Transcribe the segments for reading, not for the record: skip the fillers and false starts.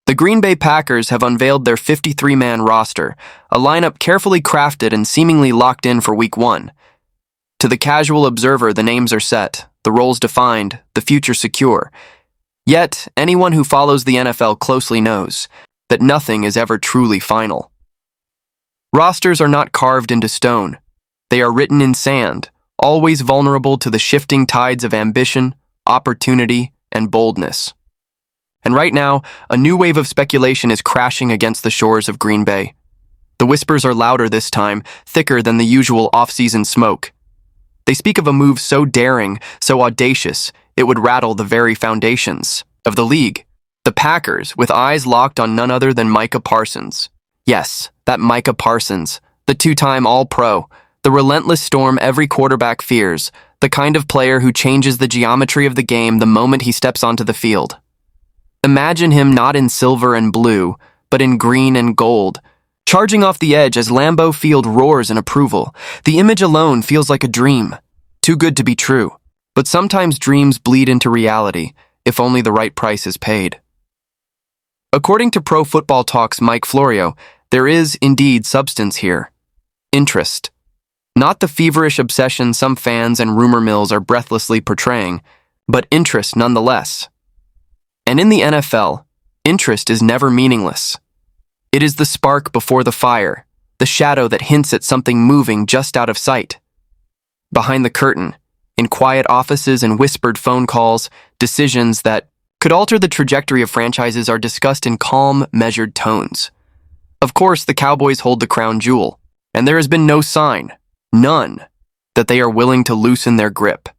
The Green Bay Packers have unveiled their 53-man roster, a lineup carefully crafted and seemingly locked in for Week 1. To the casual observer, the names are set, the roles defined, the future secure. Yet, anyone who follows the NFL closely knows that nothing is ever truly final. Rosters are not carved into stone. They are written in sand, always vulnerable to the shifting tides of ambition, opportunity, and boldness. And right now, a new wave of speculation is crashing against the shores of Green Bay. The whispers are louder this time, thicker than the usual off-season smoke. They speak of a move so daring, so audacious, it would rattle the very foundations of the league. The Packers, with eyes locked on none other than Micah Parsons. Yes, that Micah Parsons, the two-time All-Pro, the relentless storm every quarterback fears, the kind of player who changes the geometry of the game the moment he steps onto the field. Imagine him not in silver and blue, but in green and gold, charging off the edge as Lambeau Field roars in approval. The image alone feels like a dream, too good to be true. But sometimes dreams bleed into reality, if only the right price is paid. According to Pro Football Talk's Mike Florio, there is indeed substance here. Interest. Not the feverish obsession some fans and rumor mills are breathlessly portraying, but interest nonetheless. And in the NFL, interest is never meaningless. It is the spark before the fire, the shadow that hints at something moving just out of sight. Behind the curtain, in quiet offices and whispered phone calls, decisions that could alter the trajectory of franchises are discussed in calm, measured tones. Of course, the Cowboys hold the crown jewel, and there has been no sign, none, that they are willing to loosen their grip.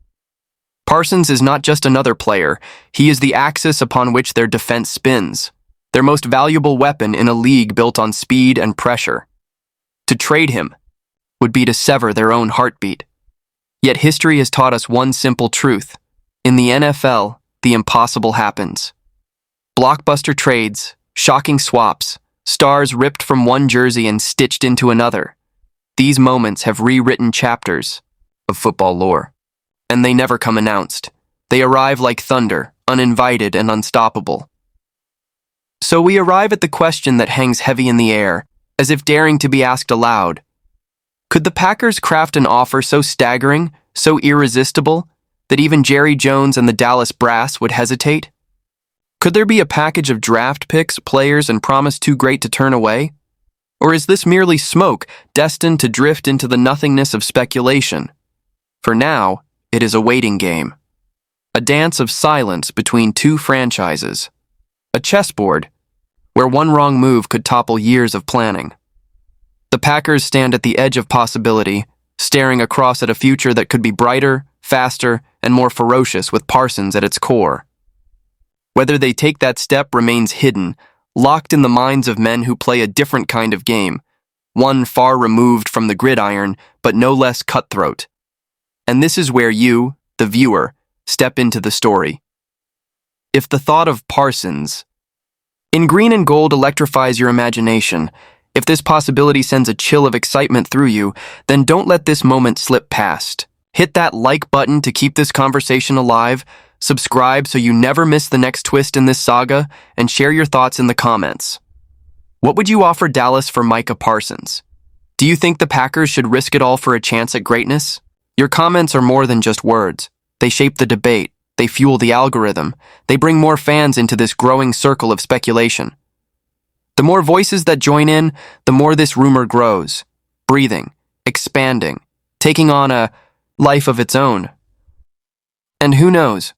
Parsons is not just another player, he is the axis upon which their defense spins, their most valuable weapon in a league built on speed and pressure. To trade him would be to sever their own heartbeat. Yet history has taught us one simple truth. In the NFL, the impossible happens. Blockbuster trades, shocking swaps, stars ripped from one jersey and stitched into another. These moments have rewritten chapters of football lore. And they never come announced. They arrive like thunder, uninvited and unstoppable. So we arrive at the question that hangs heavy in the air, as if daring to be asked aloud. Could the Packers craft an offer so staggering, so irresistible, that even Jerry Jones and the Dallas brass would hesitate? Could there be a package of draft picks, players, and promise too great to turn away? Or is this merely smoke, destined to drift into the nothingness of speculation? For now, it is a waiting game. A dance of silence between two franchises. A chessboard where one wrong move could topple years of planning. The Packers stand at the edge of possibility, staring across at a future that could be brighter, faster, and more ferocious with Parsons at its core. Whether they take that step remains hidden, locked in the minds of men who play a different kind of game, one far removed from the gridiron, but no less cutthroat. And this is where you, the viewer, step into the story. If the thought of Parsons in green and gold electrifies your imagination, if this possibility sends a chill of excitement through you, then don't let this moment slip past. Hit that like button to keep this conversation alive, subscribe so you never miss the next twist in this saga, and share your thoughts in the comments. What would you offer Dallas for Micah Parsons? Do you think the Packers should risk it all for a chance at greatness? Your comments are more than just words. They shape the debate. They fuel the algorithm. They bring more fans into this growing circle of speculation. The more voices that join in, the more this rumor grows, breathing, expanding, taking on a life of its own. And who knows?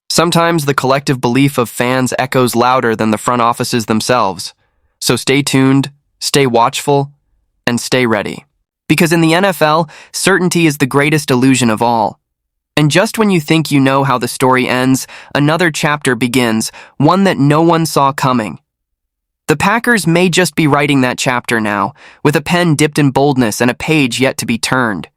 Sometimes the collective belief of fans echoes louder than the front offices themselves. So stay tuned, stay watchful, and stay ready. Because in the NFL, certainty is the greatest illusion of all. And just when you think you know how the story ends, another chapter begins, one that no one saw coming. The Packers may just be writing that chapter now, with a pen dipped in boldness and a page yet to be turned.